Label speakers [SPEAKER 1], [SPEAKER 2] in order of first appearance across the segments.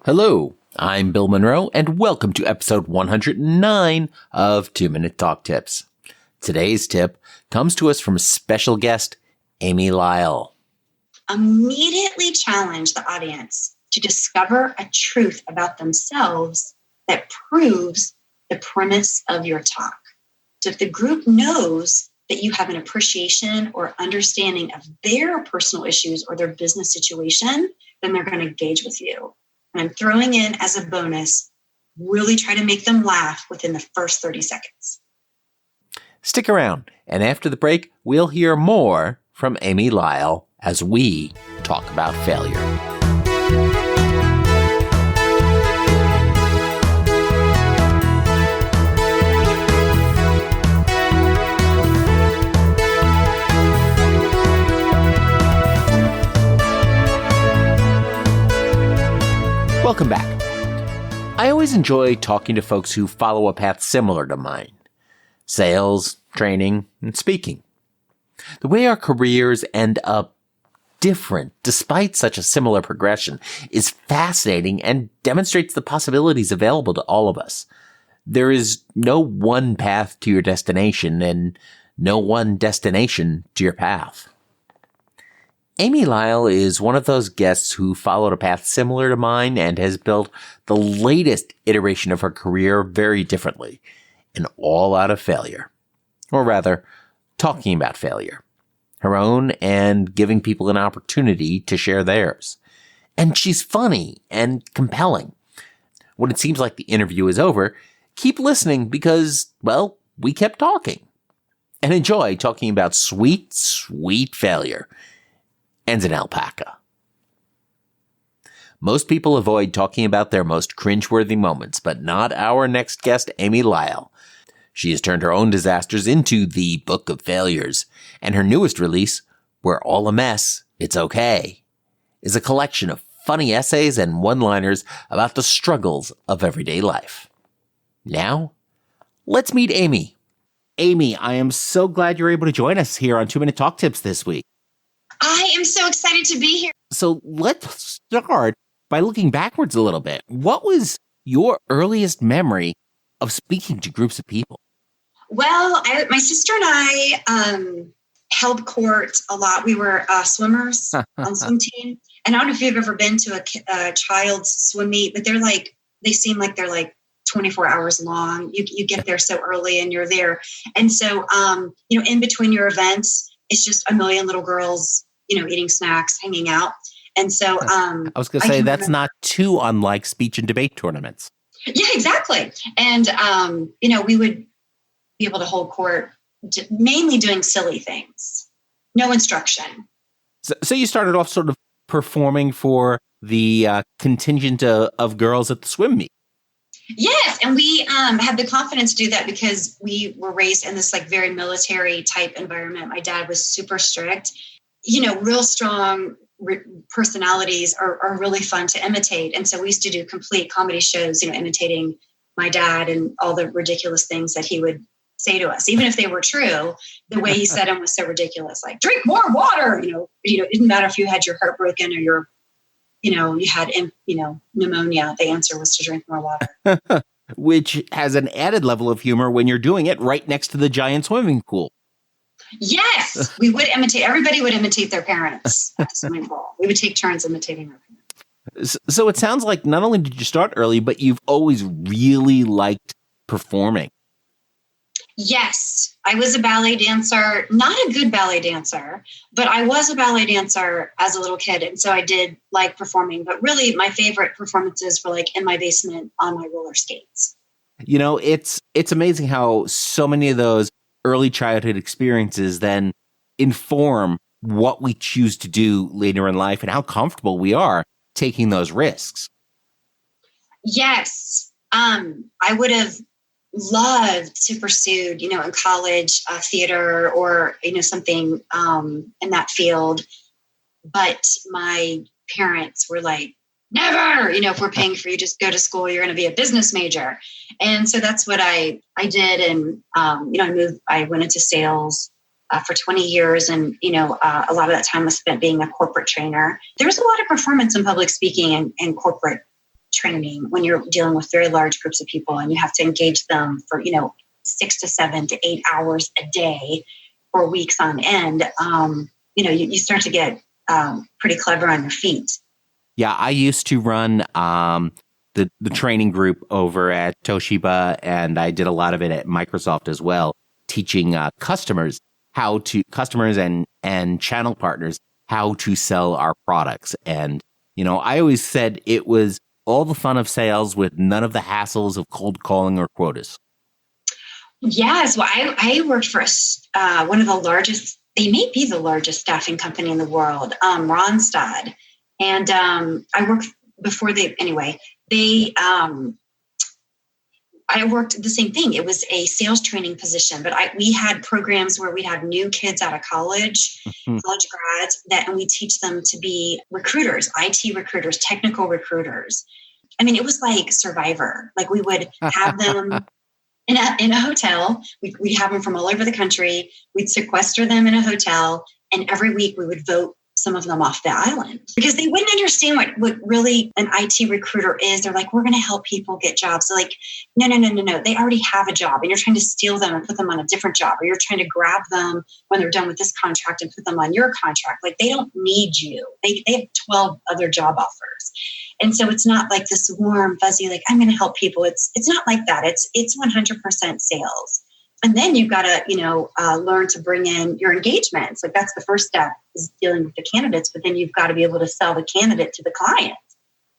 [SPEAKER 1] Hello, I'm Bill Monroe, and welcome to episode 109 of 2-Minute Talk Tips. Today's tip comes to us from a special guest, Amy Lyle.
[SPEAKER 2] Immediately challenge the audience to discover a truth about themselves that proves the premise of your talk. So if the group knows that you have an appreciation or understanding of their personal issues or their business situation, then they're going to engage with you. And I'm throwing in as a bonus, really try to make them laugh within the first 30 seconds.
[SPEAKER 1] Stick around, and after the break, we'll hear more from Amy Lyle as we talk about failure. Welcome back. I always enjoy talking to folks who follow a path similar to mine. Sales, training, and speaking. The way our careers end up different despite such a similar progression is fascinating and demonstrates the possibilities available to all of us. There is no one path to your destination and no one destination to your path. Amy Lyle is one of those guests who followed a path similar to mine and has built the latest iteration of her career very differently, and all out of failure. Or rather, talking about failure. Her own and giving people an opportunity to share theirs. And she's funny and compelling. When it seems like the interview is over, keep listening because, well, we kept talking. And enjoy talking about sweet, sweet failure. And an alpaca. Most people avoid talking about their most cringeworthy moments, but not our next guest, Amy Lyle. She has turned her own disasters into the Book of Failures, and her newest release, We're All a Mess, It's Okay, is a collection of funny essays and one-liners about the struggles of everyday life. Now, let's meet Amy. Amy, I am so glad you're able to join us here on 2-Minute Talk Tips this week.
[SPEAKER 2] I am so excited to be here.
[SPEAKER 1] So let's start by looking backwards a little bit. What was your earliest memory of speaking to groups of people?
[SPEAKER 2] Well, my sister and I held court a lot. We were swimmers on swim team. And I don't know if you've ever been to a child's swim meet, but they seem like they're like 24 hours long. You get there so early and you're there. And so, in between your events, it's just a million little girls, eating snacks, hanging out. And so,
[SPEAKER 1] I was going to say that's not too unlike speech and debate tournaments.
[SPEAKER 2] Yeah, exactly. And, we would be able to hold court mainly doing silly things, no instruction.
[SPEAKER 1] So you started off sort of performing for the contingent of girls at the swim meet.
[SPEAKER 2] Yes. And we had the confidence to do that because we were raised in this very military type environment. My dad was super strict, real strong personalities are really fun to imitate. And so we used to do complete comedy shows, imitating my dad and all the ridiculous things that he would say to us, even if they were true. The way he said them was so ridiculous, like drink more water. It didn't matter if you had your heart broken or you had pneumonia. The answer was to drink more water.
[SPEAKER 1] Which has an added level of humor when you're doing it right next to the giant swimming pool.
[SPEAKER 2] Yes, we would imitate. Everybody would imitate their parents at the swimming pool. We would take turns imitating our parents.
[SPEAKER 1] So it sounds like not only did you start early, but you've always really liked performing.
[SPEAKER 2] Yes, I was a ballet dancer, not a good ballet dancer, but I was a ballet dancer as a little kid. And so I did like performing, but really my favorite performances were in my basement on my roller skates.
[SPEAKER 1] It's amazing how so many of those early childhood experiences then inform what we choose to do later in life and how comfortable we are taking those risks.
[SPEAKER 2] Yes. I would have loved to pursue, in college, theater or, something in that field. But my parents were like, never, if we're paying for you, just go to school, you're going to be a business major. And so that's what I did. And, I went into sales for 20 years. And, a lot of that time was spent being a corporate trainer. There was a lot of performance in public speaking and corporate training when you're dealing with very large groups of people and you have to engage them for, 6 to 7 to 8 hours a day for weeks on end. You start to get pretty clever on your feet.
[SPEAKER 1] Yeah, I used to run the training group over at Toshiba, and I did a lot of it at Microsoft as well, teaching customers and channel partners how to sell our products. And, I always said it was all the fun of sales with none of the hassles of cold calling or quotas.
[SPEAKER 2] Yes. Well, I worked for one of the largest, they may be the largest staffing company in the world, Randstad. And I worked before I worked the same thing. It was a sales training position, but we had programs where we'd have new kids out of college, college grads, and we teach them to be recruiters, IT recruiters, technical recruiters. I mean, it was like Survivor. Like we would have them in a hotel. We'd have them from all over the country. We'd sequester them in a hotel, and every week we would vote some of them off the island because they wouldn't understand what really an IT recruiter is. They're like, we're going to help people get jobs. They're like, no. They already have a job and you're trying to steal them and put them on a different job, or you're trying to grab them when they're done with this contract and put them on your contract. Like they don't need you. They have 12 other job offers. And so it's not like this warm, fuzzy, like I'm going to help people. It's not like that. It's 100% sales. And then you've got to, learn to bring in your engagements. Like that's the first step is dealing with the candidates, but then you've got to be able to sell the candidate to the client.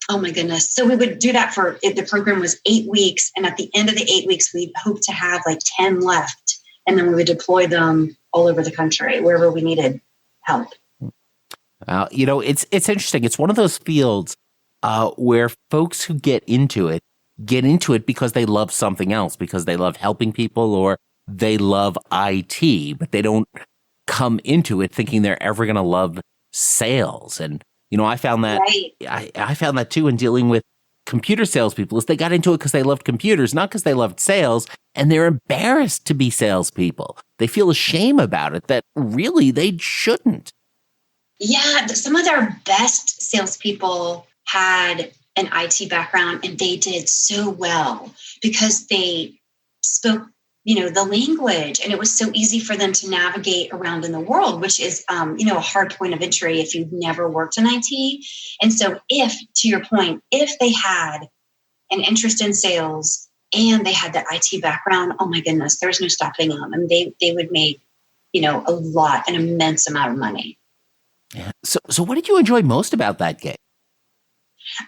[SPEAKER 2] Oh my goodness. So we would do that the program was 8 weeks. And at the end of the 8 weeks, we hope to have like 10 left. And then we would deploy them all over the country, wherever we needed help.
[SPEAKER 1] It's interesting. It's one of those fields where folks who get into it because they love something else, because they love helping people or they love IT, but they don't come into it thinking they're ever going to love sales. And, I found that right. I found that too in dealing with computer salespeople is they got into it because they loved computers, not because they loved sales, and they're embarrassed to be salespeople. They feel ashamed about it that really they shouldn't.
[SPEAKER 2] Yeah, some of their best salespeople had an IT background and they did so well because they spoke, the language, and it was so easy for them to navigate around in the world, which is, a hard point of entry if you've never worked in IT. And so to your point, if they had an interest in sales and they had that IT background, oh my goodness, there's no stopping them. And they would make, an immense amount of money.
[SPEAKER 1] Yeah. So what did you enjoy most about that gig?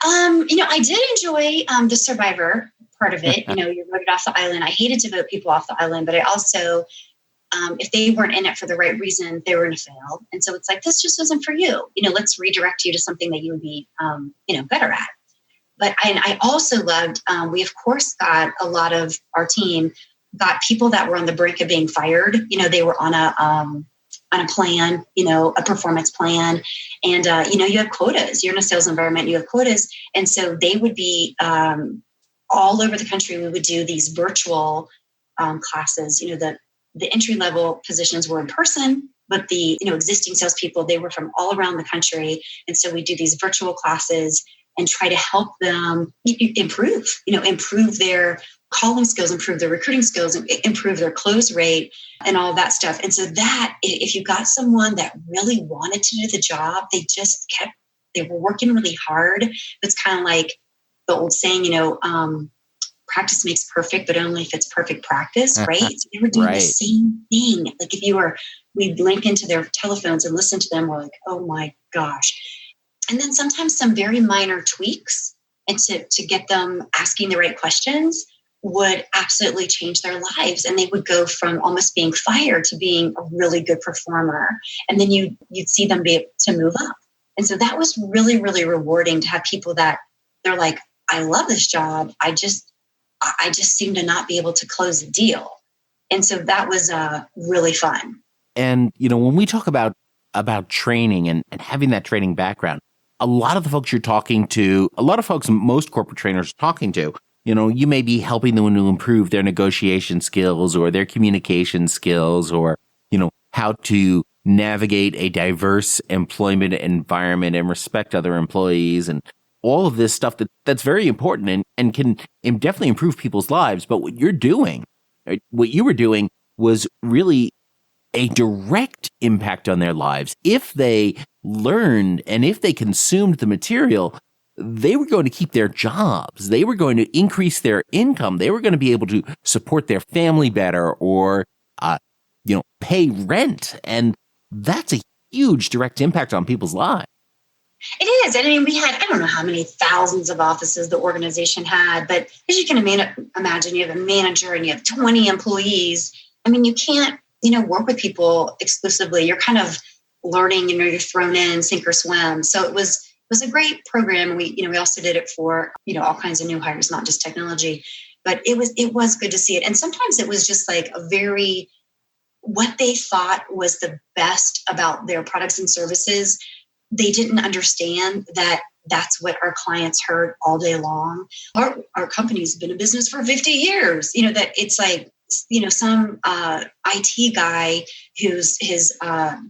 [SPEAKER 2] I did enjoy the Survivor part of it. You're voted off the island. I hated to vote people off the island, but I also, if they weren't in it for the right reason, they were going to fail. And so it's like, this just wasn't for you. Let's redirect you to something that you would be, better at. But I also loved, we of course got a lot of our team, got people that were on the brink of being fired. They were on a plan, a performance plan. And, you have quotas. You're in a sales environment, you have quotas. And so they would be all over the country. We would do these virtual classes. The entry-level positions were in person, but the, existing salespeople, they were from all around the country. And so we do these virtual classes and try to help them improve their calling skills, improve their recruiting skills, improve their close rate and all that stuff. And so that if you got someone that really wanted to do the job, they were working really hard. It's kind of like the old saying, practice makes perfect, but only if it's perfect practice, right? So they were doing the same thing. Like we'd link into their telephones and listen to them, we're like, oh my gosh. And then sometimes some very minor tweaks and to get them asking the right questions would absolutely change their lives. And they would go from almost being fired to being a really good performer. And then you'd see them be able to move up. And so that was really, really rewarding to have people that they're like, I love this job. I just seem to not be able to close a deal. And so that was really fun.
[SPEAKER 1] And, when we talk about training and having that training background, a lot of the folks you're talking to, a lot of folks most corporate trainers are talking to, you may be helping them to improve their negotiation skills or their communication skills or, how to navigate a diverse employment environment and respect other employees and all of this stuff that's very important and can definitely improve people's lives. But what you're doing, right, what you were doing was really a direct impact on their lives. If they learned and if they consumed the material, they were going to keep their jobs. They were going to increase their income. They were going to be able to support their family better or, pay rent. And that's a huge direct impact on people's lives.
[SPEAKER 2] It is. I mean, we had, I don't know how many thousands of offices the organization had, but as you can imagine, you have a manager and you have 20 employees. I mean, you can't, work with people exclusively. You're kind of learning, you're thrown in, sink or swim. So it was a great program. We also did it for, all kinds of new hires, not just technology, but it was good to see it. And sometimes it was just like what they thought was the best about their products and services. They didn't understand that that's what our clients heard all day long. Our company's been in business for 50 years, that it's like, some IT guy who's his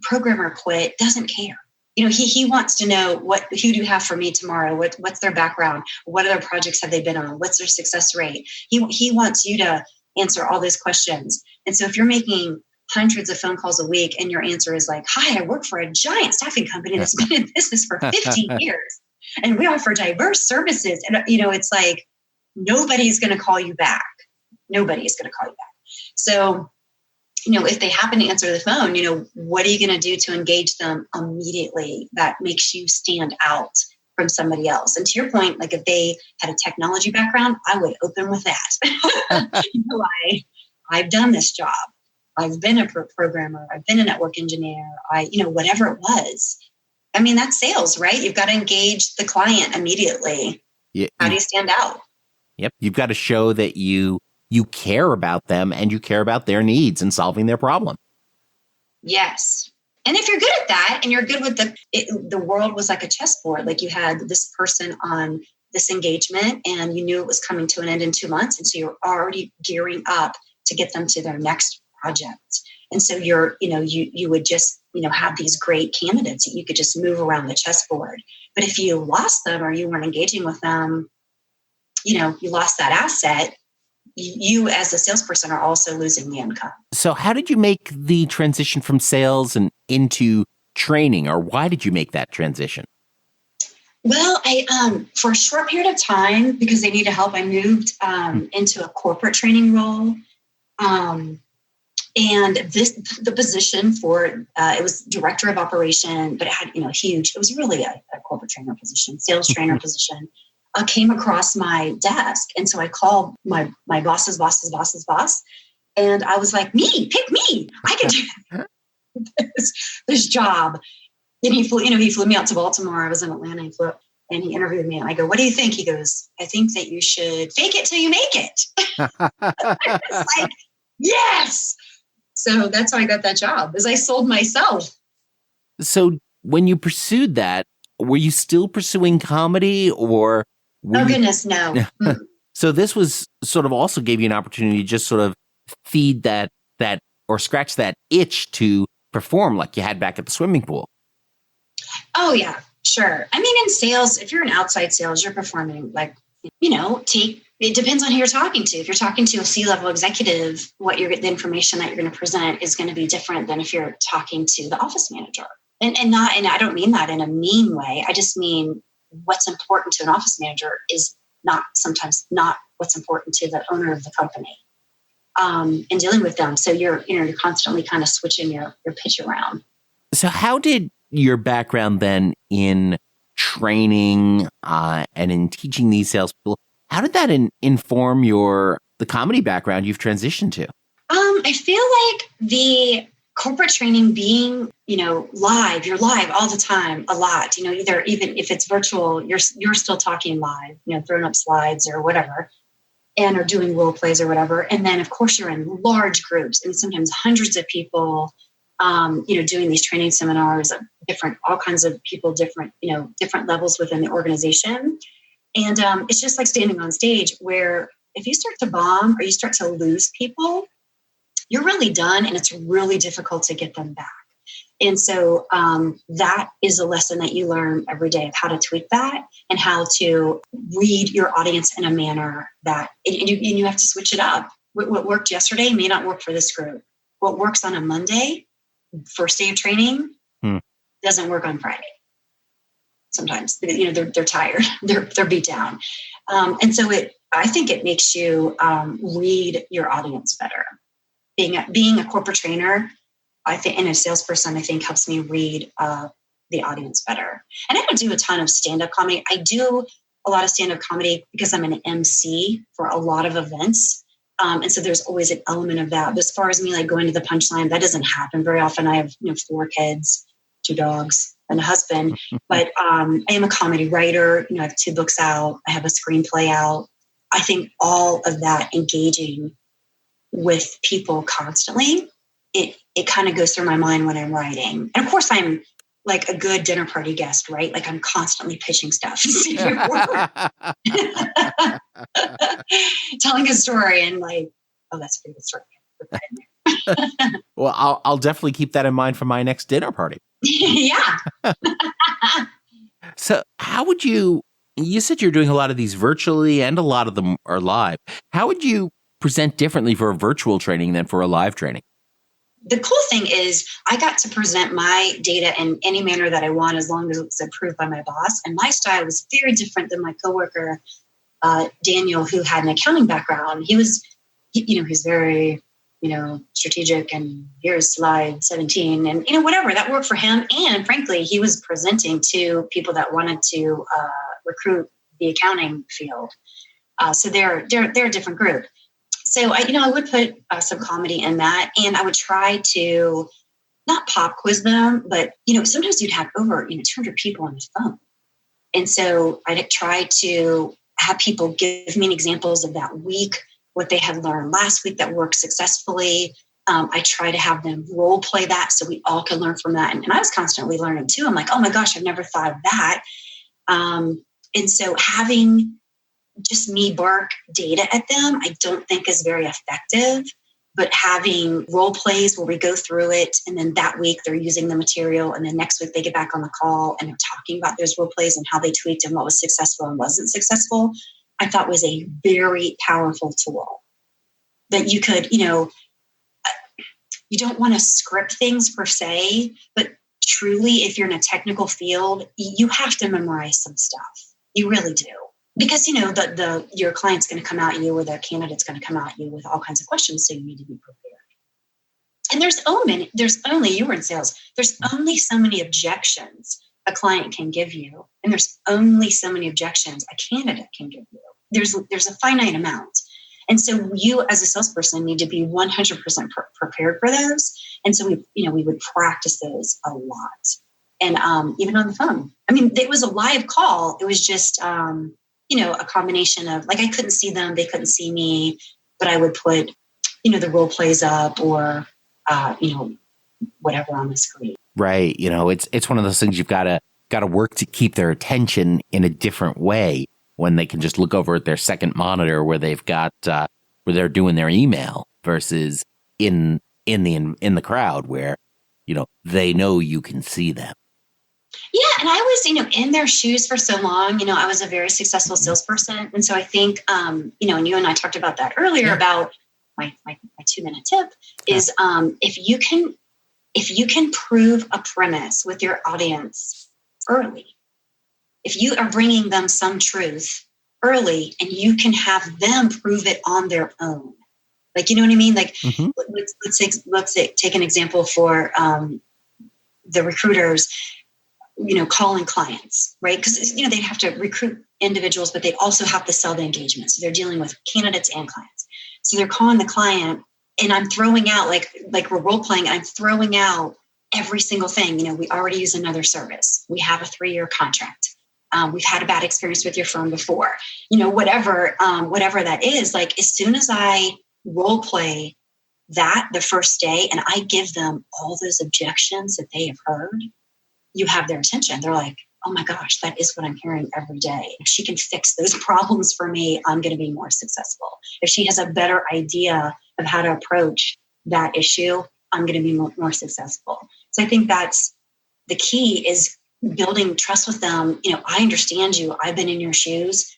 [SPEAKER 2] programmer quit doesn't care. He wants to know who do you have for me tomorrow? What's their background? What other projects have they been on? What's their success rate? He wants you to answer all those questions. And so if you're making hundreds of phone calls a week and your answer is like, hi, I work for a giant staffing company that's been in business for 50 years and we offer diverse services. And, it's like, nobody's going to call you back. Nobody's going to call you back. So, if they happen to answer the phone, what are you going to do to engage them immediately that makes you stand out from somebody else? And to your point, like if they had a technology background, I would open with that. I've done this job. I've been a programmer. I've been a network engineer. Whatever it was. I mean, that's sales, right? You've got to engage the client immediately. Yeah. How do you stand out?
[SPEAKER 1] Yep. You've got to show that you care about them and you care about their needs and solving their problem.
[SPEAKER 2] Yes. And if you're good at that and you're good with the world was like a chessboard, like you had this person on this engagement and you knew it was coming to an end in 2 months. And so you're already gearing up to get them to their next project. And so you would just, have these great candidates that you could just move around the chessboard. But if you lost them or you weren't engaging with them, you lost that asset. You as a salesperson are also losing the income.
[SPEAKER 1] So how did you make the transition from sales and into training, or why did you make that transition?
[SPEAKER 2] Well, I for a short period of time, because they needed help, I moved into a corporate training role. And the position for it was director of operation, but it had huge. It was really a corporate trainer position, sales trainer position. Came across my desk, and so I called my boss's boss, and I was like, pick me. I can do this job. And he flew me out to Baltimore. I was in Atlanta. He flew up and he interviewed me. And I go, what do you think? He goes, I think that you should fake it till you make it. It's like, yes. So that's how I got that job, is I sold myself.
[SPEAKER 1] So when you pursued that, were you still pursuing comedy or?
[SPEAKER 2] Oh, goodness, no.
[SPEAKER 1] So this was sort of also gave you an opportunity to just sort of feed that or scratch that itch to perform like you had back at the swimming pool.
[SPEAKER 2] Oh, yeah, sure. I mean, in sales, if you're in outside sales, you're performing like, it depends on who you're talking to. If you're talking to a C-level executive, the information that you're going to present is going to be different than if you're talking to the office manager. And I don't mean that in a mean way. I just mean what's important to an office manager is sometimes not what's important to the owner of the company, and dealing with them. So you're constantly kind of switching your pitch around.
[SPEAKER 1] So how did your background then in training and in teaching these salespeople, how did that inform the comedy background you've transitioned to?
[SPEAKER 2] I feel like the corporate training being, live, you're live all the time, a lot, either even if it's virtual, you're still talking live, throwing up slides or whatever, and or doing role plays or whatever. And then of course you're in large groups and sometimes hundreds of people, doing these training seminars of all kinds of people, different levels within the organization. And it's just like standing on stage where if you start to bomb or you start to lose people, you're really done and it's really difficult to get them back. And so that is a lesson that you learn every day of how to tweak that and how to read your audience in a manner that, and you have to switch it up. What worked yesterday may not work for this group. What works on a Monday, first day of training, doesn't work on Friday. Sometimes, they're tired, they're beat down. And so I think it makes you read your audience better. Being a corporate trainer, I think, and a salesperson, I think helps me read the audience better. And I don't do a ton of stand-up comedy. I do a lot of stand-up comedy because I'm an MC for a lot of events. And so there's always an element of that. But as far as me like going to the punchline, that doesn't happen very often. I have 4 kids, 2 dogs, and a husband. But I am a comedy writer. I have 2 books out. I have a screenplay out. I think all of that engaging with people constantly, it kind of goes through my mind when I'm writing. And of course, I'm like a good dinner party guest, right? Like I'm constantly pitching stuff, telling a story and like, oh, that's a pretty good story. Put that in there.
[SPEAKER 1] Well, I'll definitely keep that in mind for my next dinner party.
[SPEAKER 2] Yeah.
[SPEAKER 1] So how would you said you're doing a lot of these virtually and a lot of them are live. How would you present differently for a virtual training than for a live training?
[SPEAKER 2] The cool thing is I got to present my data in any manner that I want as long as it's approved by my boss. And my style was very different than my coworker, Daniel, who had an accounting background. He's very, strategic, and here's slide 17 and, whatever that worked for him. And frankly, he was presenting to people that wanted to recruit the accounting field. So they're a different group. So I would put some comedy in that, and I would try to not pop quiz them, but sometimes you'd have over 200 people on the phone, and so I'd try to have people give me examples of that week, what they had learned last week that worked successfully. I try to have them role play that so we all can learn from that, and I was constantly learning too. I'm like, oh my gosh, I've never thought of that, and so having just me bark data at them, I don't think is very effective. But having role plays where we go through it, and then that week they're using the material, and then next week they get back on the call and they're talking about those role plays and how they tweaked and what was successful and wasn't successful, I thought was a very powerful tool. That you could, you don't want to script things per se, but truly, if you're in a technical field, you have to memorize some stuff. You really do. Because, your client's going to come at you, or the candidate's going to come at you with all kinds of questions. So you need to be prepared. And you were in sales, there's only so many objections a client can give you. And there's only so many objections a candidate can give you. There's a finite amount. And so you as a salesperson need to be 100% prepared for those. And so we would practice those a lot. And even on the phone, it was a live call. It was just, a combination of like, I couldn't see them, they couldn't see me, but I would put, the role plays up or, whatever on the screen.
[SPEAKER 1] Right. It's one of those things you've got to work to keep their attention in a different way when they can just look over at their second monitor where they've got, where they're doing their email versus in the crowd where, they know you can see them.
[SPEAKER 2] Yeah. And I was, in their shoes for so long. I was a very successful salesperson. And so I think, and you and I talked about that earlier about my 2-minute tip is if you can prove a premise with your audience early, if you are bringing them some truth early and you can have them prove it on their own, like, you know what I mean? Like, let's take an example for the recruiters, calling clients, right? Because, they have to recruit individuals, but they also have to sell the engagement. So they're dealing with candidates and clients. So they're calling the client, and I'm throwing out, like we're role playing, I'm throwing out every single thing. We already use another service. We have a 3-year contract. We've had a bad experience with your firm before, whatever that is. Like, as soon as I role play that the first day and I give them all those objections that they have heard, you have their attention. They're like, oh my gosh, that is what I'm hearing every day. If she can fix those problems for me, I'm going to be more successful. If she has a better idea of how to approach that issue, I'm going to be more successful. So I think that's the key, is building trust with them. I understand you. I've been in your shoes.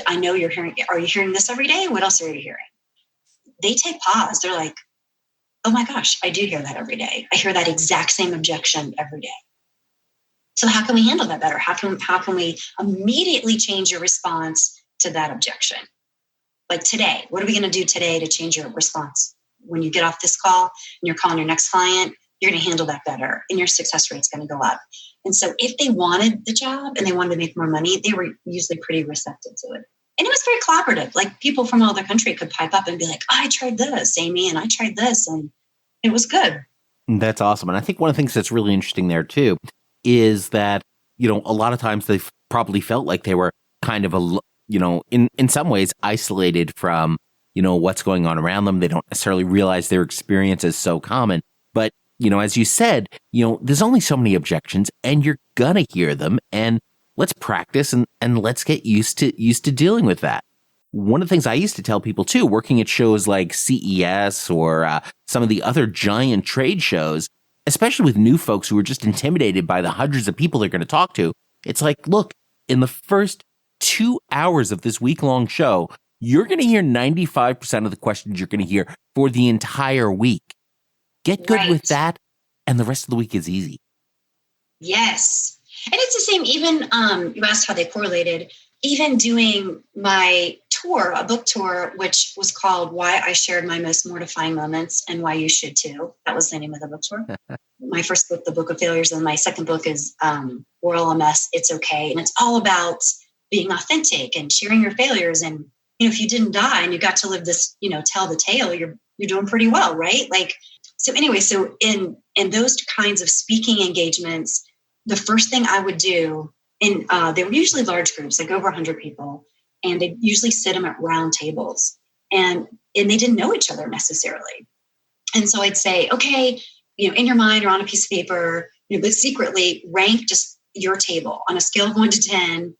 [SPEAKER 2] I know you're hearing. Are you hearing this every day? What else are you hearing? They take pause. They're like, oh my gosh, I do hear that every day. I hear that exact same objection every day. So how can we handle that better? How can we immediately change your response to that objection? Like today, what are we going to do today to change your response? When you get off this call and you're calling your next client, you're going to handle that better and your success rate's going to go up. And so if they wanted the job and they wanted to make more money, they were usually pretty receptive to it. And it was very collaborative. Like people from all over the country could pipe up and be like, I tried this, Amy, and I tried this. And it was good.
[SPEAKER 1] That's awesome. And I think one of the things that's really interesting there too is that, a lot of times they probably felt like they were kind of in some ways isolated from, what's going on around them. They don't necessarily realize their experience is so common. But, as you said, there's only so many objections and you're going to hear them, and let's practice and let's get used to dealing with that. One of the things I used to tell people too, working at shows like CES or some of the other giant trade shows, especially with new folks who are just intimidated by the hundreds of people they're going to talk to, it's like, look, in the first 2 hours of this week-long show, you're going to hear 95% of the questions you're going to hear for the entire week. Get good with that, and the rest of the week is easy.
[SPEAKER 2] Yes. And it's the same, even, you asked how they correlated, even doing my tour, a book tour, which was called Why I Shared My Most Mortifying Moments and Why You Should Too. That was the name of the book tour. My first book, The Book of Failures, and my second book is We're All a Mess, It's Okay. And it's all about being authentic and sharing your failures. And, if you didn't die and you got to live this, tell the tale, you're doing pretty well, right? So anyway, so in those kinds of speaking engagements, the first thing I would do, and they were usually large groups, like over 100 people, and they usually sit them at round tables, and they didn't know each other necessarily. And so I'd say, okay, in your mind or on a piece of paper, but secretly rank just your table on a scale of 1 to 10,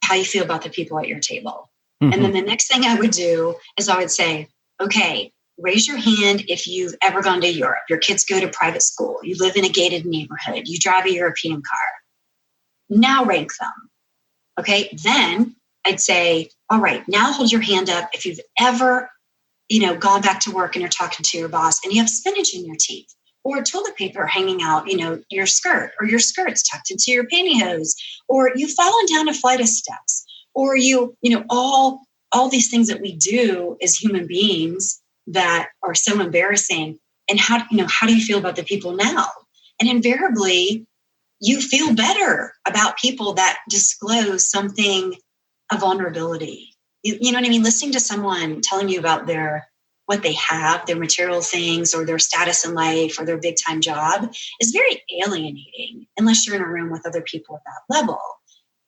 [SPEAKER 2] how you feel about the people at your table. Mm-hmm. And then the next thing I would do is I would say, okay, raise your hand if you've ever gone to Europe. Your kids go to private school. You live in a gated neighborhood. You drive a European car. Now rank them. Okay. Then I'd say, all right, now hold your hand up if you've ever, gone back to work and you're talking to your boss and you have spinach in your teeth or toilet paper hanging out, your skirt, or your skirt's tucked into your pantyhose, or you've fallen down a flight of steps, or all these things that we do as human beings that are so embarrassing. And how do you feel about the people now? And invariably, you feel better about people that disclose something of vulnerability. You know what I mean? Listening to someone telling you about what they have, their material things, or their status in life, or their big time job is very alienating unless you're in a room with other people at that level.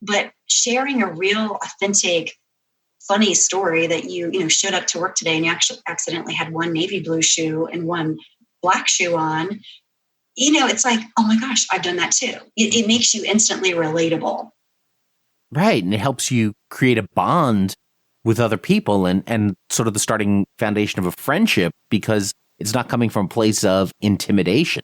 [SPEAKER 2] But sharing a real, authentic, funny story that you showed up to work today and you actually accidentally had one navy blue shoe and one black shoe on, it's like, oh my gosh, I've done that too. It makes you instantly relatable.
[SPEAKER 1] Right. And it helps you create a bond with other people and sort of the starting foundation of a friendship, because it's not coming from a place of intimidation.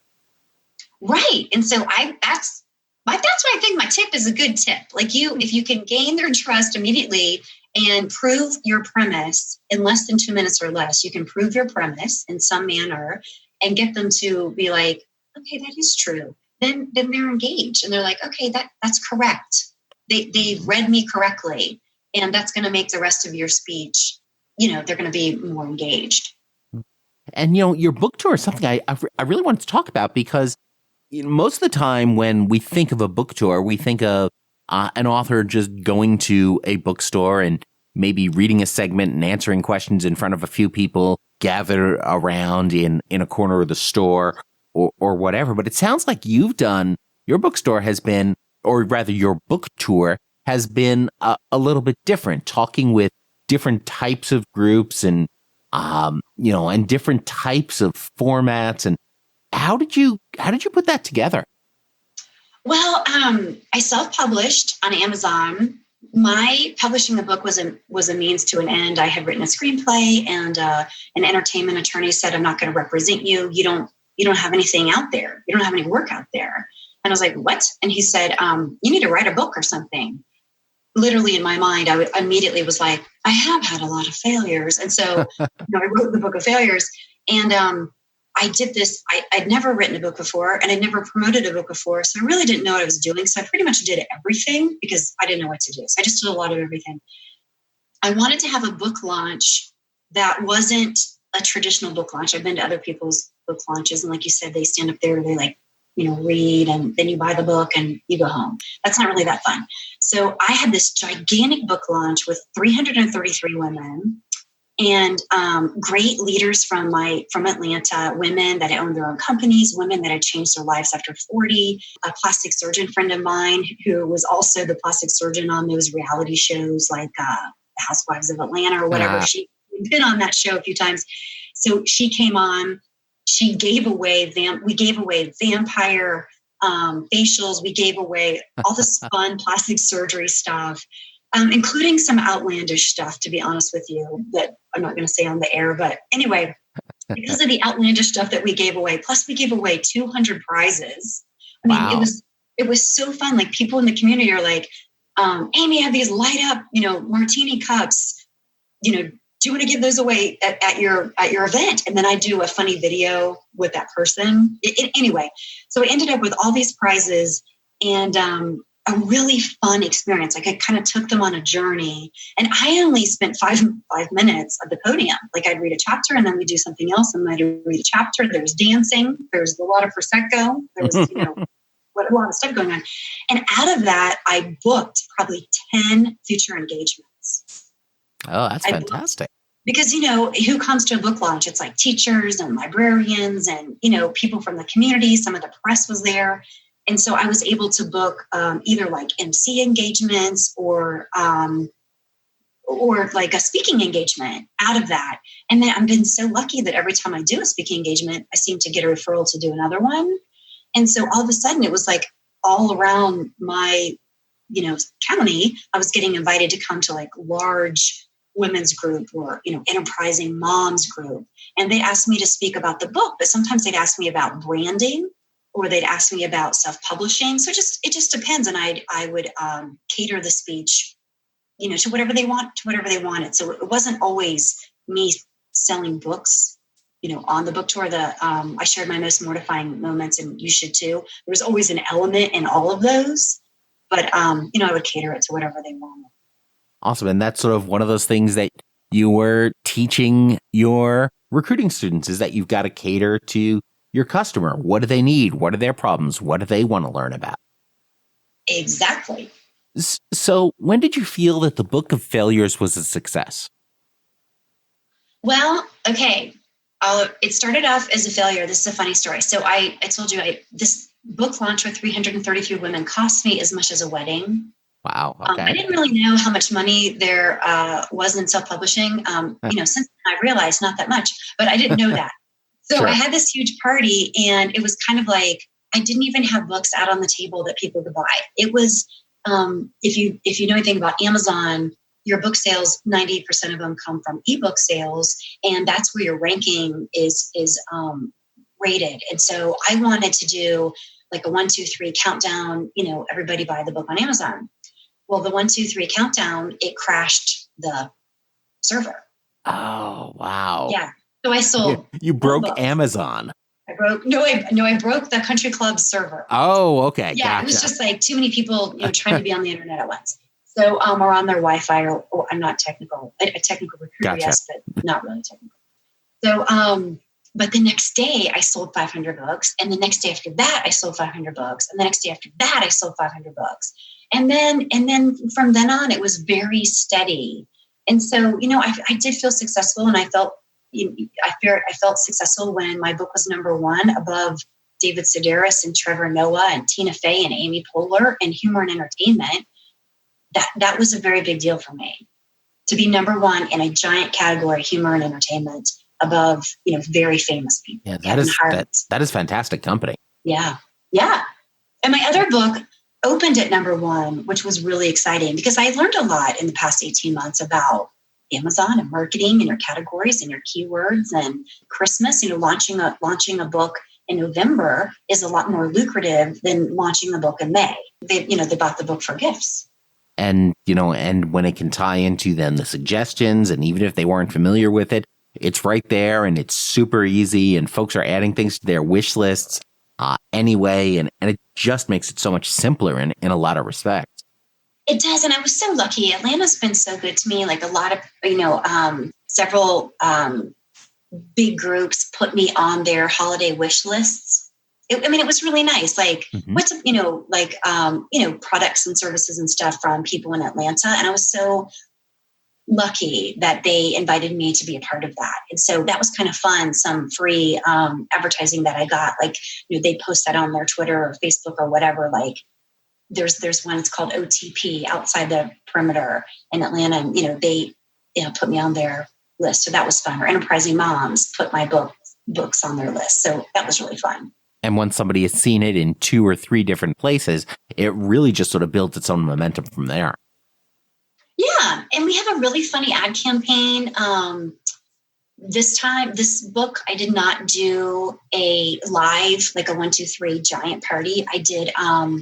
[SPEAKER 2] Right. And so that's why I think my tip is a good tip. Like if you can gain their trust immediately and prove your premise in less than 2 minutes or less, you can prove your premise in some manner and get them to be like, okay, that is true. Then they're engaged and they're like, okay, that's correct. They read me correctly. And that's going to make the rest of your speech, they're going to be more engaged.
[SPEAKER 1] And, your book tour is something I really wanted to talk about, because most of the time when we think of a book tour, we think of an author just going to a bookstore and maybe reading a segment and answering questions in front of a few people gathered around in a corner of the store or whatever. But it sounds like your bookstore has been, or rather your book tour has been a little bit different, talking with different types of groups and, and different types of formats. And how did you put that together?
[SPEAKER 2] Well, I self-published on Amazon. My publishing the book was a means to an end. I had written a screenplay, and an entertainment attorney said, I'm not going to represent you. You don't you don't have anything out there. You don't have any work out there. And I was like, what? And he said, you need to write a book or something. Literally in my mind, I immediately was like, I have had a lot of failures. And so I wrote the book of failures. And I did this. I'd never written a book before, and I'd never promoted a book before. So I really didn't know what I was doing. So I pretty much did everything because I didn't know what to do. So I just did a lot of everything. I wanted to have a book launch that wasn't a traditional book launch. I've been to other people's book launches. And like you said, they stand up there, they like, read, and then you buy the book and you go home. That's not really that fun. So I had this gigantic book launch with 333 women and great leaders from Atlanta, women that had owned their own companies, women that had changed their lives after 40, a plastic surgeon friend of mine who was also the plastic surgeon on those reality shows like The Housewives of Atlanta or whatever. She'd been on that show a few times. So she came on. We gave away vampire facials. We gave away all this fun plastic surgery stuff, including some outlandish stuff, to be honest with you, that I'm not going to say on the air. But anyway, because of the outlandish stuff that we gave away, plus we gave away 200 prizes. I mean, it was so fun. Like people in the community are like, Amy, I have these light up, martini cups, do you want to give those away at your event? And then I do a funny video with that person. Anyway, so I ended up with all these prizes and a really fun experience. Like I kind of took them on a journey, and I only spent five minutes at the podium. Like I'd read a chapter and then we'd do something else, and I'd read a chapter. There was dancing. There was a lot of Prosecco. There was, a lot of stuff going on. And out of that, I booked probably 10 future engagements.
[SPEAKER 1] Oh, that's fantastic.
[SPEAKER 2] Because, who comes to a book launch? It's like teachers and librarians and, people from the community. Some of the press was there. And so I was able to book either like MC engagements or like a speaking engagement out of that. And then I've been so lucky that every time I do a speaking engagement, I seem to get a referral to do another one. And so all of a sudden it was like all around my, county, I was getting invited to come to like large women's group or, enterprising moms group. And they asked me to speak about the book, but sometimes they'd ask me about branding or they'd ask me about self-publishing. So it just depends. And I would cater the speech, to whatever they wanted. So it wasn't always me selling books, on the book tour. I shared my most mortifying moments, and you should too. There was always an element in all of those. But, I would cater it to whatever they wanted.
[SPEAKER 1] Awesome. And that's sort of one of those things that you were teaching your recruiting students, is that you've got to cater to your customer. What do they need? What are their problems? What do they want to learn about?
[SPEAKER 2] Exactly.
[SPEAKER 1] So when did you feel that the Book of Failures was a success?
[SPEAKER 2] Well, okay. It started off as a failure. This is a funny story. So I told you this book launch with 333 women cost me as much as a wedding.
[SPEAKER 1] Wow. Okay.
[SPEAKER 2] I didn't really know how much money there was in self-publishing. Since I realized not that much, but I didn't know that. So sure. I had this huge party, and it was kind of like I didn't even have books out on the table that people could buy. It was if you know anything about Amazon, your book sales, 90% of them come from ebook sales, and that's where your ranking is rated. And so I wanted to do like a 1, 2, 3 countdown. Everybody buy the book on Amazon. Well, the 1, 2, 3 countdown, it crashed the server.
[SPEAKER 1] Oh, wow.
[SPEAKER 2] Yeah. So I sold.
[SPEAKER 1] You broke Amazon.
[SPEAKER 2] I broke the country club server.
[SPEAKER 1] Oh, okay.
[SPEAKER 2] Yeah.
[SPEAKER 1] Gotcha.
[SPEAKER 2] It was just like too many people, trying to be on the internet at once. So, or on their Wi-Fi or I'm not technical, a technical recruiter,
[SPEAKER 1] Gotcha.
[SPEAKER 2] Yes, but not really technical. So, but the next day I sold 500 books, and the next day after that I sold 500 books, and the next day after that I sold 500 books. And then from then on, it was very steady. And so, I did feel successful, and I felt successful when my book was #1 above David Sedaris and Trevor Noah and Tina Fey and Amy Poehler and Humor and Entertainment. That was a very big deal for me to be #1 in a giant category, humor and entertainment, above very famous people.
[SPEAKER 1] Yeah, that is fantastic company.
[SPEAKER 2] Yeah. And my other book opened at #1, which was really exciting because I learned a lot in the past 18 months about Amazon and marketing and your categories and your keywords and Christmas, launching a book in November is a lot more lucrative than launching the book in May. They bought the book for gifts.
[SPEAKER 1] And, and when it can tie into then the suggestions, and even if they weren't familiar with it, it's right there and it's super easy and folks are adding things to their wish lists anyway. And it just makes it so much simpler in a lot of respects.
[SPEAKER 2] It does. And I was so lucky. Atlanta's been so good to me. Like a lot of, several big groups put me on their holiday wish lists. It was really nice. Like products and services and stuff from people in Atlanta. And I was so lucky that they invited me to be a part of that. And so that was kind of fun. Some free advertising that I got, like, they post that on their Twitter or Facebook or whatever. Like there's one, it's called OTP, Outside the Perimeter in Atlanta. And, they put me on their list. So that was fun. Or Enterprising Moms put my books on their list. So that was really fun.
[SPEAKER 1] And once somebody has seen it in 2 or 3 different places, it really just sort of builds its own momentum from there.
[SPEAKER 2] Yeah. And we have a really funny ad campaign. This book, I did not do a live, like a 1, 2, 3 giant party. I did, I'll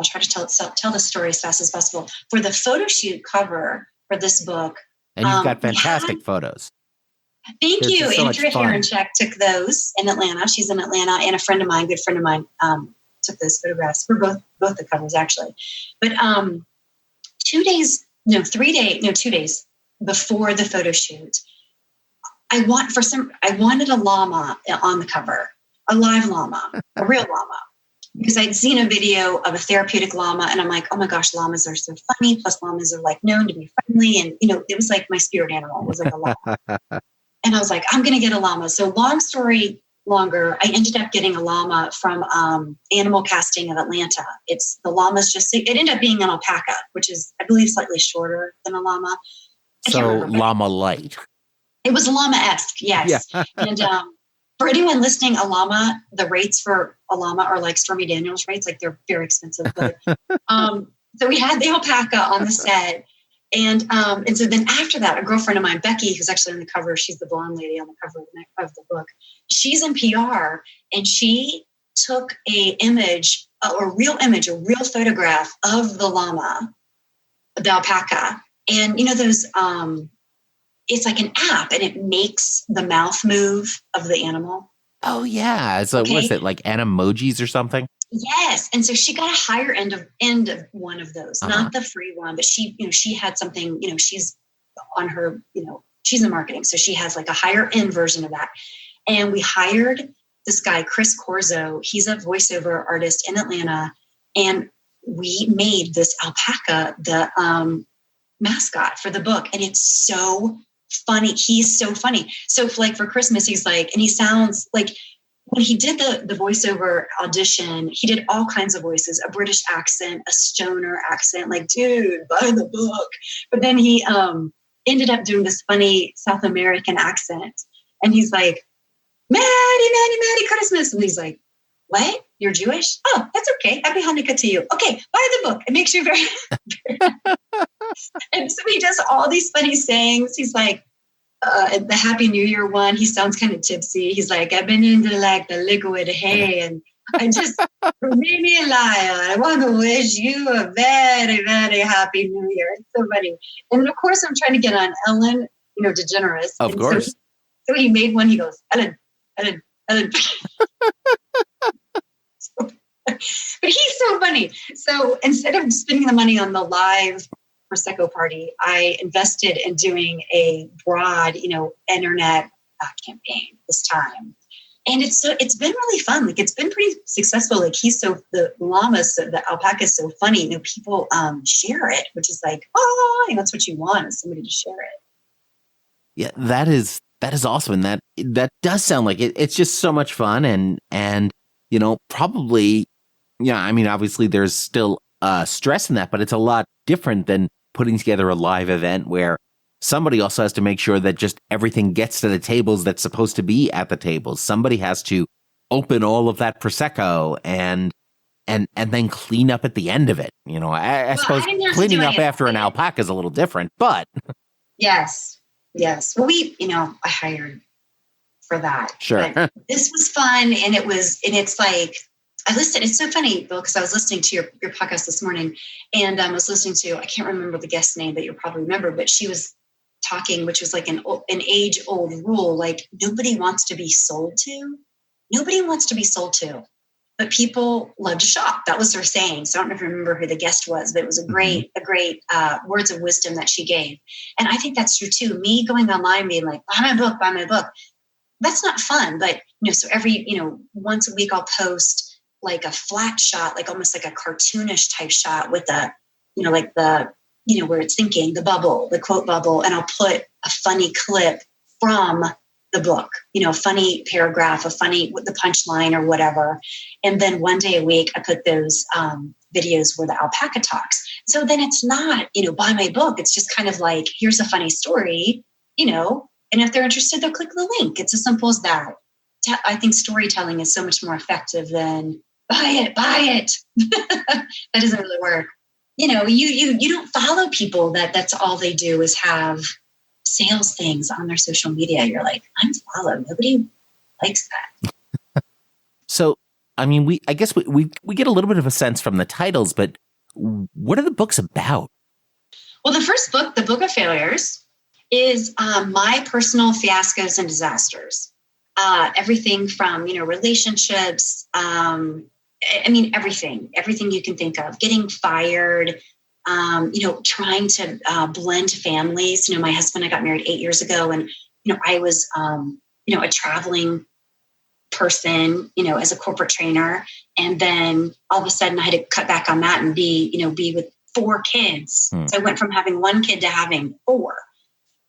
[SPEAKER 2] try to tell the story as fast as possible. For the photo shoot cover for this book.
[SPEAKER 1] And you've got fantastic photos.
[SPEAKER 2] Thank you. Andrea Heroncheck took those in Atlanta. She's in Atlanta, and a good friend of mine, took those photographs for both the covers, actually. But 2 days before the photo shoot, I wanted a llama on the cover, a live llama, a real llama, because I'd seen a video of a therapeutic llama, and I'm like, oh my gosh, llamas are so funny. Plus, llamas are like known to be friendly, and it was like my spirit animal was like a llama. And I was like, I'm going to get a llama. So long story longer, I ended up getting a llama from Animal Casting of Atlanta. It's the llama's it ended up being an alpaca, which is, I believe, slightly shorter than a llama.
[SPEAKER 1] So llama light.
[SPEAKER 2] It was llama-esque, yes. Yeah. And for anyone listening, the rates for a llama are like Stormy Daniels rates, like they're very expensive. But so we had the alpaca on the set. And so then after that, a girlfriend of mine, Becky, who's actually on the cover, she's the blonde lady on the cover of the book. She's in PR, and she took a real photograph of the llama, the alpaca. And those, it's like an app, and it makes the mouth move of the animal.
[SPEAKER 1] Oh yeah. So what is it, like Animojis or something?
[SPEAKER 2] Yes. And so she got a higher end of one of those, not the free one, but she had something, she's on her, she's in marketing. So she has like a higher end version of that. And we hired this guy, Chris Corzo. He's a voiceover artist in Atlanta. And we made this alpaca the mascot for the book. And it's so funny. He's so funny. So like for Christmas, he's like, and he sounds like, when he did the voiceover audition, he did all kinds of voices, a British accent, a stoner accent, like, dude, buy the book. But then he ended up doing this funny South American accent. And he's like, Merry Christmas. And he's like, what? You're Jewish? Oh, that's okay. Happy Hanukkah to you. Okay, buy the book. It makes you very... And so he does all these funny sayings. He's like, the Happy New Year one, he sounds kind of tipsy. He's like, I've been into like the liquid hay, and I just, for me, Lyle, I want to wish you a very, very happy New Year. It's so funny. And then, of course, I'm trying to get on Ellen, DeGeneres.
[SPEAKER 1] Of course.
[SPEAKER 2] So he made one. He goes, Ellen. But he's so funny. So instead of spending the money on the live Prosecco party, I invested in doing a broad, internet campaign this time. And it's been really fun. Like, it's been pretty successful. Like, the alpaca is so funny. People share it, which is like, that's what you want, is somebody to share it.
[SPEAKER 1] Yeah, that is awesome. And that does sound like it's just so much fun. And probably, obviously there's still stress in that, but it's a lot different than putting together a live event where somebody also has to make sure that just everything gets to the tables that's supposed to be at the tables. Somebody has to open all of that Prosecco and then clean up at the end of it. I suppose cleaning up after an alpaca is a little different, but.
[SPEAKER 2] Yes. Well, I hired for that.
[SPEAKER 1] Sure.
[SPEAKER 2] But this was fun. And it's like, it's so funny, Bill, because I was listening to your podcast this morning, and I was listening to, I can't remember the guest's name, but you'll probably remember, but she was talking, which was like an age old rule, like nobody wants to be sold to. Nobody wants to be sold to, but people love to shop. That was her saying. So I don't know if you remember who the guest was, but it was a great words of wisdom that she gave. And I think that's true too. Me going online being like, buy my book. That's not fun. But, so every, once a week I'll post like a flat shot, like almost like a cartoonish type shot with a, like the, where it's thinking, the quote bubble, and I'll put a funny clip from the book, a funny paragraph, the punchline or whatever. And then one day a week, I put those videos where the alpaca talks. So then it's not, buy my book. It's just kind of like, here's a funny story, and if they're interested, they'll click the link. It's as simple as that. I think storytelling is so much more effective than buy it. That doesn't really work. You don't follow people that's all they do is have sales things on their social media. You're like, I'm followed. Nobody likes that.
[SPEAKER 1] So, I mean, I guess we get a little bit of a sense from the titles, but what are the books about?
[SPEAKER 2] Well, the first book, The Book of Failures, is my personal fiascos and disasters. Everything from, relationships, everything you can think of, getting fired, trying to blend families. My husband and I got married 8 years ago, and, I was, a traveling person, as a corporate trainer. And then all of a sudden I had to cut back on that and be with 4 kids. So I went from having 1 kid to having 4.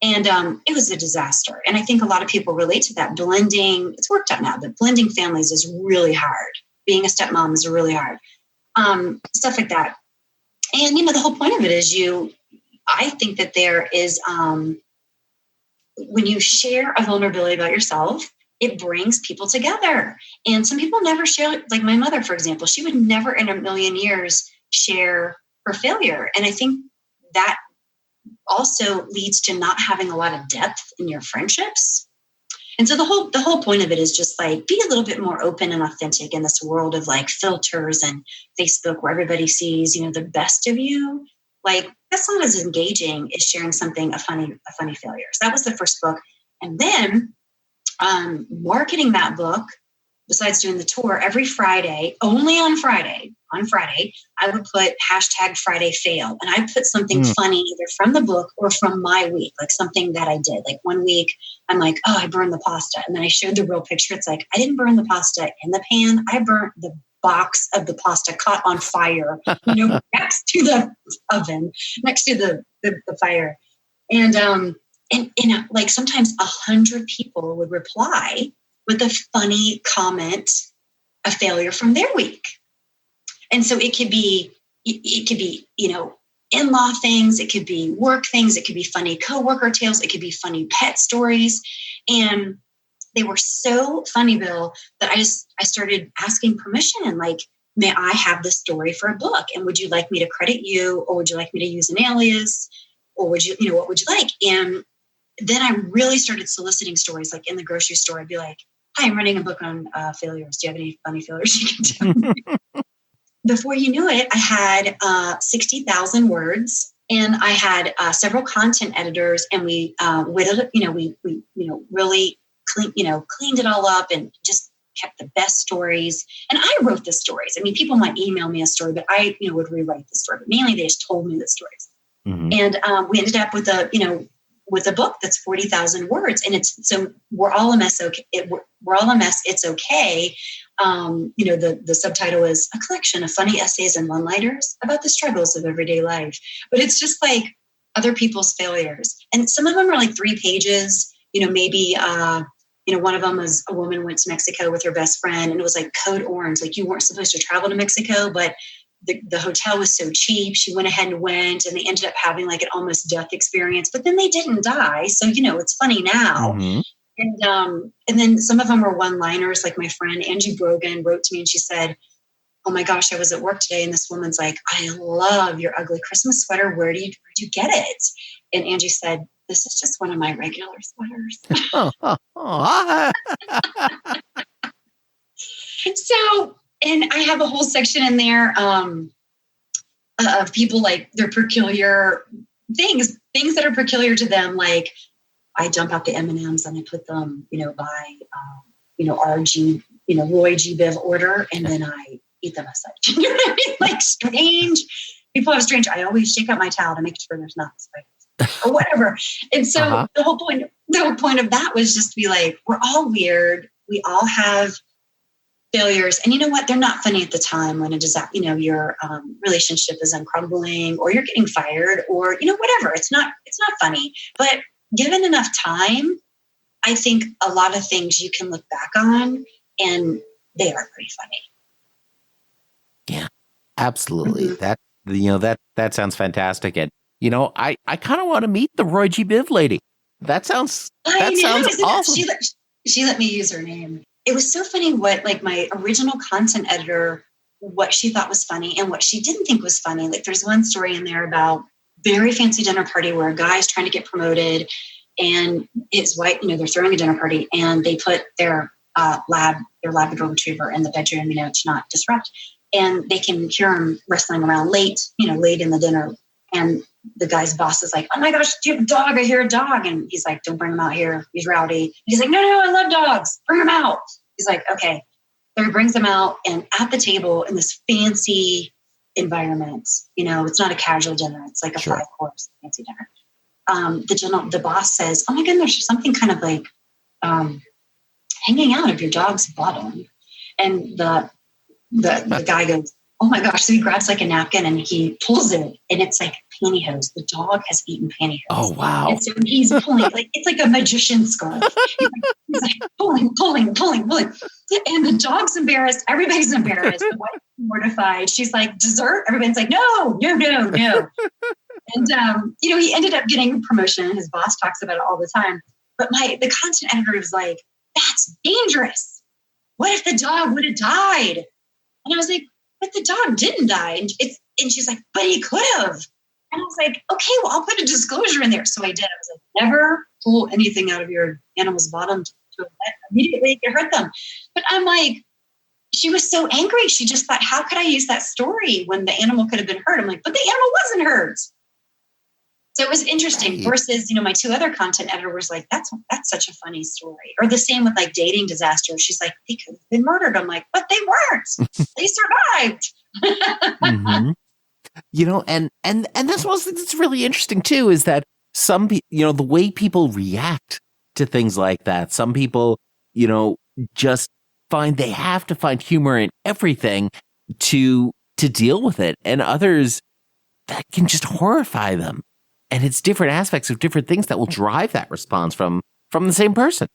[SPEAKER 2] And it was a disaster. And I think a lot of people relate to that. Blending, it's worked out now, but blending families is really hard. Being a stepmom is really hard. Stuff like that. And, the whole point of it is I think that there is, when you share a vulnerability about yourself, it brings people together. And some people never share, like my mother, for example, she would never in a million years share her failure. And I think that also leads to not having a lot of depth in your friendships. And so the whole point of it is just like, be a little bit more open and authentic in this world of like filters and Facebook where everybody sees, the best of you. Like that's not as engaging as sharing a funny failure. So that was the first book. And then marketing that book, besides doing the tour every Friday, only on Friday, I would put #FridayFail. And I put something funny either from the book or from my week, like something that I did. Like one week, I'm like, oh, I burned the pasta. And then I showed the real picture. It's like, I didn't burn the pasta in the pan. I burnt the box of the pasta caught on fire, next to the oven, next to the fire. And like sometimes 100 people would reply with a funny comment, a failure from their week. And so it could be, in-law things. It could be work things. It could be funny coworker tales. It could be funny pet stories. And they were so funny, Bill, that I started asking permission and like, may I have this story for a book? And would you like me to credit you? Or would you like me to use an alias? Or would you, what would you like? And then I really started soliciting stories, like in the grocery store. I'd be like, hi, I'm writing a book on failures. Do you have any funny failures you can tell me? Before you knew it, I had 60,000 words, and I had several content editors, and we whittled it. We really cleaned it all up and just kept the best stories. And I wrote the stories. I mean, people might email me a story, but I would rewrite the story. But mainly, they just told me the stories. Mm-hmm. And we ended up with a book that's 40,000 words, and it's so we're all a mess. Okay, we're all a mess. It's okay. The subtitle is a collection of funny essays and one-liners about the struggles of everyday life. But it's just like other people's failures, and some of them are like 3 pages. Maybe one of them was a woman went to Mexico with her best friend, and it was like code orange, like you weren't supposed to travel to Mexico, but the hotel was so cheap. She went ahead and went, and they ended up having like an almost death experience, but then they didn't die. So, it's funny now. Mm-hmm. And then some of them were one-liners. Like my friend Angie Brogan wrote to me and she said, oh my gosh, I was at work today. And this woman's like, I love your ugly Christmas sweater. Where'd you get it? And Angie said, this is just one of my regular sweaters. So, and I have a whole section in there of people like their peculiar things that are peculiar to them. Like I dump out the M&Ms and I put them, by, RG, Roy G. Biv order, and then I eat them as such. You know what I mean? Like strange. People have strange. I always shake out my towel to make sure there's not spiders or whatever. And so the whole point of that was just to be like, we're all weird. We all have failures. And you know what? They're not funny at the time when it is, your relationship is crumbling or you're getting fired or, whatever. It's not funny. But given enough time, I think a lot of things you can look back on and they are pretty funny.
[SPEAKER 1] Yeah, absolutely. Mm-hmm. That sounds fantastic. And, I kind of want to meet the Roy G. Biv lady. That sounds awesome.
[SPEAKER 2] She let me use her name. It was so funny what like my original content editor, what she thought was funny and what she didn't think was funny. Like there's one story in there about very fancy dinner party where a guy's trying to get promoted and his wife, they're throwing a dinner party and they put their Labrador retriever in the bedroom, to not disrupt. And they can hear him wrestling around late in the dinner. And the guy's boss is like, oh my gosh, do you have a dog? I hear a dog. And he's like, don't bring him out here. He's rowdy. And he's like, no, I love dogs. Bring him out. He's like, okay. So he brings him out and at the table in this fancy environment, it's not a casual dinner. It's like a 5-course fancy dinner. The boss says, oh my goodness, there's something kind of like hanging out of your dog's bottom. And the guy goes, oh my gosh. So he grabs like a napkin and he pulls it and it's like pantyhose. The dog has eaten pantyhose.
[SPEAKER 1] Oh, wow.
[SPEAKER 2] And so he's pulling, like, it's like a magician's scarf. He's like pulling. And the dog's embarrassed. Everybody's embarrassed. The wife's mortified. She's like, dessert? Everybody's like, no. And, he ended up getting a promotion. His boss talks about it all the time. But the content editor was like, that's dangerous. What if the dog would have died? And I was like, but the dog didn't die. And she's like, but he could have. And I was like, okay, well, I'll put a disclosure in there. So I did. I was like, never pull anything out of your animal's bottom to immediately it hurt them. But I'm like, she was so angry. She just thought, how could I use that story when the animal could have been hurt? I'm like, but the animal wasn't hurt. So it was interesting versus, my 2 other content editors was like, that's such a funny story. Or the same with like dating disaster. She's like, they could have been murdered. I'm like, but they weren't. They survived.
[SPEAKER 1] Mm-hmm. And that's one thing that's really interesting too, is that some people, the way people react to things like that, some people, just find they have to find humor in everything to deal with it. And others that can just horrify them. And it's different aspects of different things that will drive that response from the same person.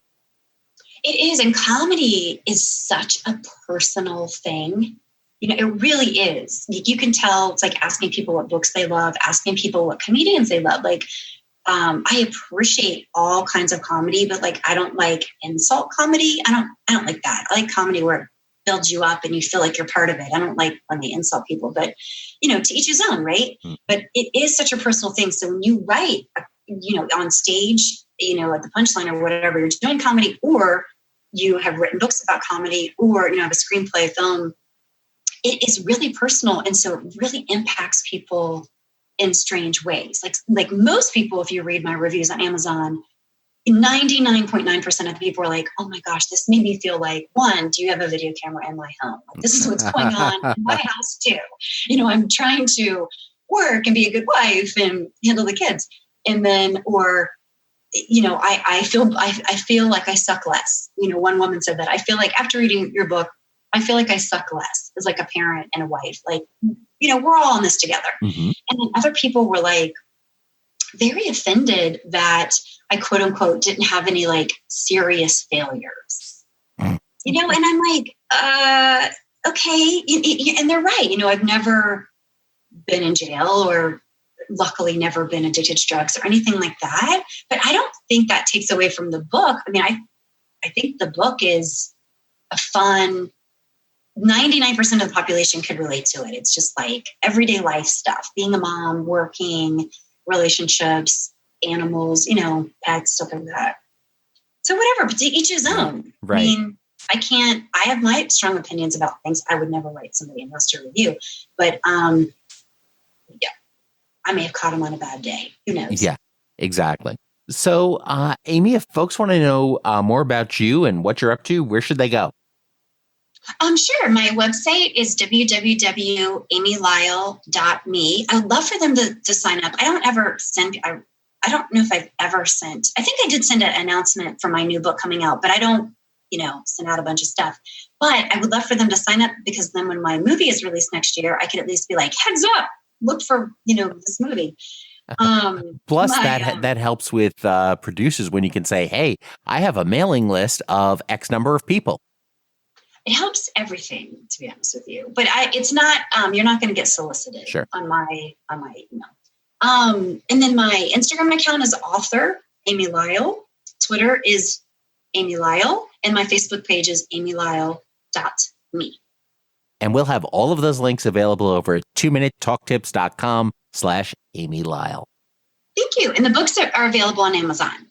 [SPEAKER 2] It is. And comedy is such a personal thing. It really is. You can tell it's like asking people what books they love, asking people what comedians they love. Like, I appreciate all kinds of comedy, but like, I don't like insult comedy. I don't like that. I like comedy where it builds you up and you feel like you're part of it. I don't like when they insult people, but to each his own, right? But it is such a personal thing. So when you write, on stage, at the Punchline or whatever, you're doing comedy, or you have written books about comedy, or, have a screenplay, film, it is really personal. And so it really impacts people in strange ways. Like most people, if you read my reviews on Amazon, 99.9% of the people are like, oh my gosh, this made me feel like, one, do you have a video camera in my home? Like, this is what's going on in my house too. I'm trying to work and be a good wife and handle the kids. And then, or, I feel like I suck less. One woman said that. I feel like after reading your book, I feel like I suck less as like a parent and a wife. Like, we're all in this together. Mm-hmm. And then other people were like very offended that I quote unquote didn't have any like serious failures, and I'm like, okay. And they're right. I've never been in jail or luckily never been addicted to drugs or anything like that. But I don't think that takes away from the book. I mean, I think the book is a fun, 99% of the population could relate to it. It's just like everyday life stuff, being a mom, working, relationships, animals, you know, pets, stuff like that. So whatever, but to each his own.
[SPEAKER 1] Right.
[SPEAKER 2] I mean, I have my strong opinions about things. I would never write somebody else to review, but yeah, I may have caught him on a bad day. Who knows?
[SPEAKER 1] Yeah, exactly. So, Amy, if folks want to know more about you and what you're up to, where should they go?
[SPEAKER 2] Sure. My website is www.amylyle.me. I would love for them to sign up. I don't know if I've ever sent. I think I did send an announcement for my new book coming out, but I don't, send out a bunch of stuff. But I would love for them to sign up, because then when my movie is released next year, I could at least be like, heads up, look for, this movie.
[SPEAKER 1] Plus, that helps with producers when you can say, hey, I have a mailing list of X number of people.
[SPEAKER 2] It helps everything, to be honest with you. But it's not, you're not going to get solicited on my email. And then my Instagram account is author Amy Lyle. Twitter is Amy Lyle. And my Facebook page is amylyle.me.
[SPEAKER 1] And we'll have all of those links available over at 2minutetalktips.com/Amy Lyle.
[SPEAKER 2] Thank you. And the books are available on Amazon.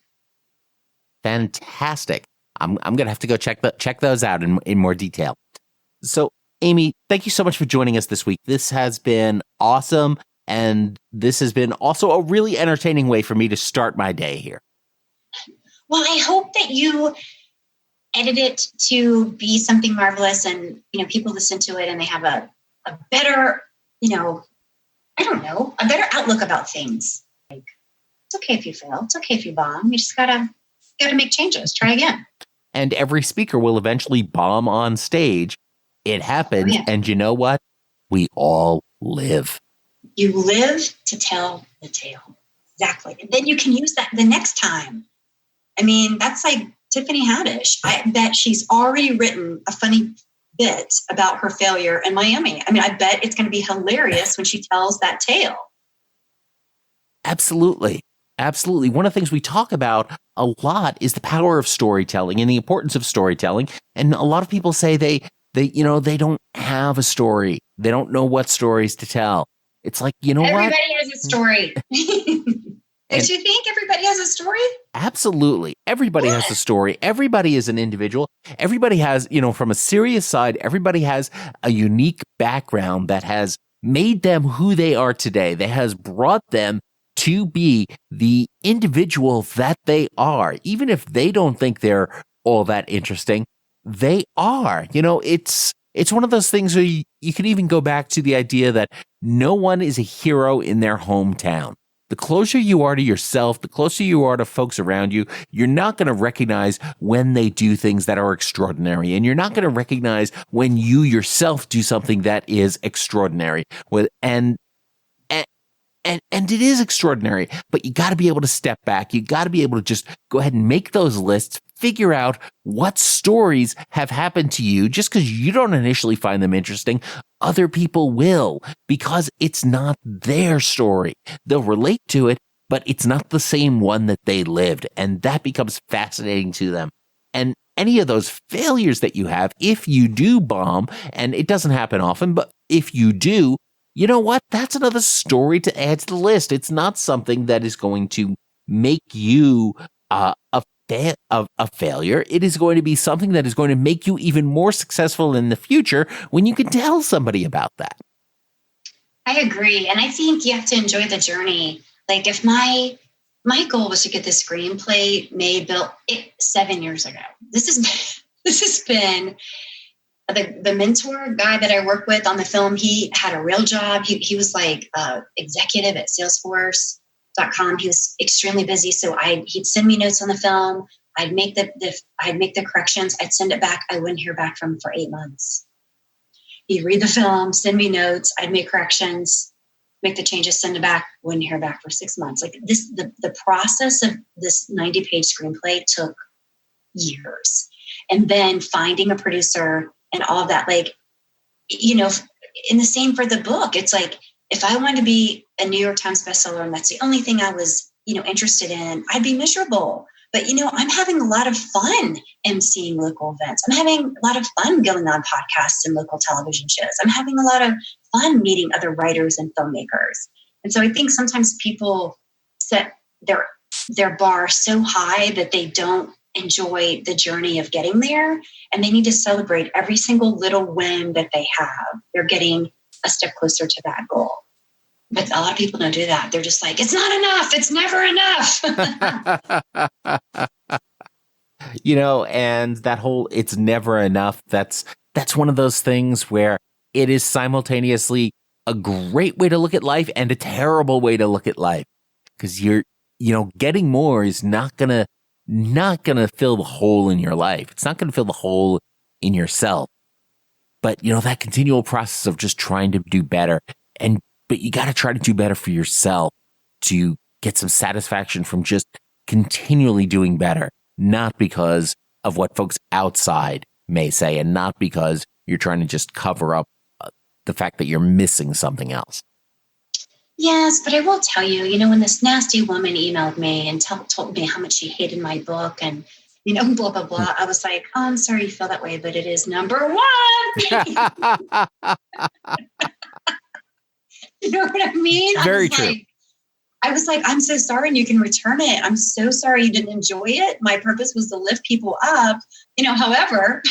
[SPEAKER 1] Fantastic. I'm going to have to go check those out in more detail. So, Amy, thank you so much for joining us this week. This has been awesome. And this has been also a really entertaining way for me to start my day here.
[SPEAKER 2] Well, I hope that you edit it to be something marvelous, and, people listen to it and they have a better, a better outlook about things. Like, it's okay if you fail. It's okay if you bomb. You just gotta make changes. Try again.
[SPEAKER 1] And every speaker will eventually bomb on stage. It happens. Oh, yeah. And you know what? We all live.
[SPEAKER 2] You live to tell the tale. Exactly. And then you can use that the next time. I mean, that's like Tiffany Haddish. I bet she's already written a funny bit about her failure in Miami. I mean, I bet it's going to be hilarious when she tells that tale.
[SPEAKER 1] Absolutely. Absolutely. One of the things we talk about a lot is the power of storytelling and the importance of storytelling. And a lot of people say they don't have a story. They don't know what stories to tell. It's like,
[SPEAKER 2] everybody has a story. Don't you think everybody has a story?
[SPEAKER 1] Absolutely. Everybody has a story. Everybody is an individual. Everybody has, from a serious side, everybody has a unique background that has made them who they are today. That has brought them to be the individual that they are. Even if they don't think they're all that interesting, they are. It's one of those things where you can even go back to the idea that no one is a hero in their hometown. The closer you are to yourself, the closer you are to folks around you, you're not going to recognize when they do things that are extraordinary. And you're not going to recognize when you yourself do something that is extraordinary. And it is extraordinary, but you got to be able to step back. You got to be able to just go ahead and make those lists, figure out what stories have happened to you. Just because you don't initially find them interesting, other people will, because it's not their story. They'll relate to it, but it's not the same one that they lived. And that becomes fascinating to them. And any of those failures that you have, if you do bomb, and it doesn't happen often, but if you do, you know what? That's another story to add to the list. It's not something that is going to make you a failure. It is going to be something that is going to make you even more successful in the future when you can tell somebody about that.
[SPEAKER 2] I agree. And I think you have to enjoy the journey. Like, if my goal was to get the screenplay built 7 years ago. This has been the mentor guy that I work with on the film. He had a real job. He was like executive at Salesforce.com. He was extremely busy. So he'd send me notes on the film. I'd make the corrections. I'd send it back. I wouldn't hear back from him for 8 months. He'd read the film, send me notes. I'd make corrections, make the changes, send it back. Wouldn't hear back for 6 months. Like this, the process of this 90-page screenplay took years. And then finding a producer and all of that, like, in the same for the book. It's like, if I wanted to be a New York Times bestseller and that's the only thing I was, interested in, I'd be miserable. But, I'm having a lot of fun emceeing local events. I'm having a lot of fun going on podcasts and local television shows. I'm having a lot of fun meeting other writers and filmmakers. And so I think sometimes people set their their bar so high that they don't enjoy the journey of getting there. And they need to celebrate every single little win that they have. They're getting a step closer to that goal. But a lot of people don't do that. They're just like, it's not enough. It's never enough.
[SPEAKER 1] And that whole it's never enough, that's one of those things where it is simultaneously a great way to look at life and a terrible way to look at life. Because getting more is not gonna fill the hole in your life. It's not gonna fill the hole in yourself. But that continual process of just trying to do better, but you got to try to do better for yourself to get some satisfaction from just continually doing better, not because of what folks outside may say, and not because you're trying to just cover up the fact that you're missing something else.
[SPEAKER 2] Yes, but I will tell you, when this nasty woman emailed me and told me how much she hated my book and, blah, blah, blah, I was like, oh, I'm sorry you feel that way, but it is number one. You know what I mean?
[SPEAKER 1] Very true.
[SPEAKER 2] I was like, I'm so sorry, and you can return it. I'm so sorry you didn't enjoy it. My purpose was to lift people up. However,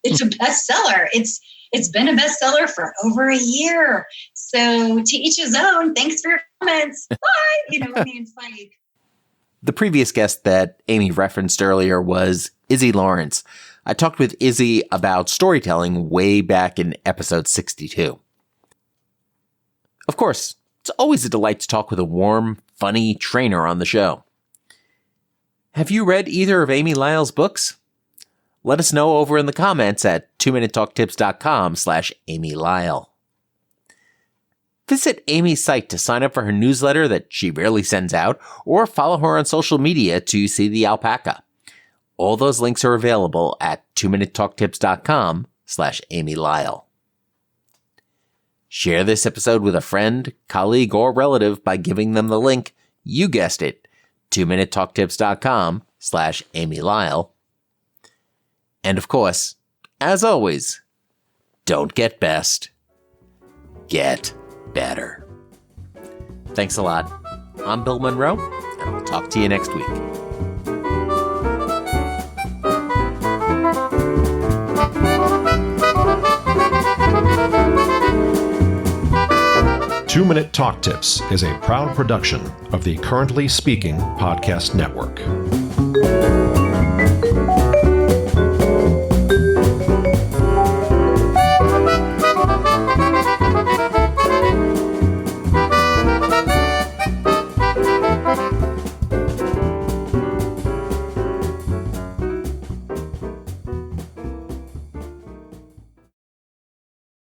[SPEAKER 2] it's a bestseller. It's been a bestseller for over a year. So to each his own. Thanks for your comments. Bye. It's like.
[SPEAKER 1] The previous guest that Amy referenced earlier was Izzy Lawrence. I talked with Izzy about storytelling way back in episode 62. Of course, it's always a delight to talk with a warm, funny trainer on the show. Have you read either of Amy Lyle's books? Let us know over in the comments at 2minutetalktips.com/Amy Lyle. Visit Amy's site to sign up for her newsletter that she rarely sends out, or follow her on social media to see the alpaca. All those links are available at 2minutetalktips.com/Amy Lyle. Share this episode with a friend, colleague, or relative by giving them the link. You guessed it, 2minutetalktips.com/Amy Lyle. And of course, as always, don't get best, get better. Thanks a lot. I'm Bill Monroe, and I'll talk to you next week.
[SPEAKER 3] Two-Minute Talk Tips is a proud production of the Currently Speaking Podcast Network.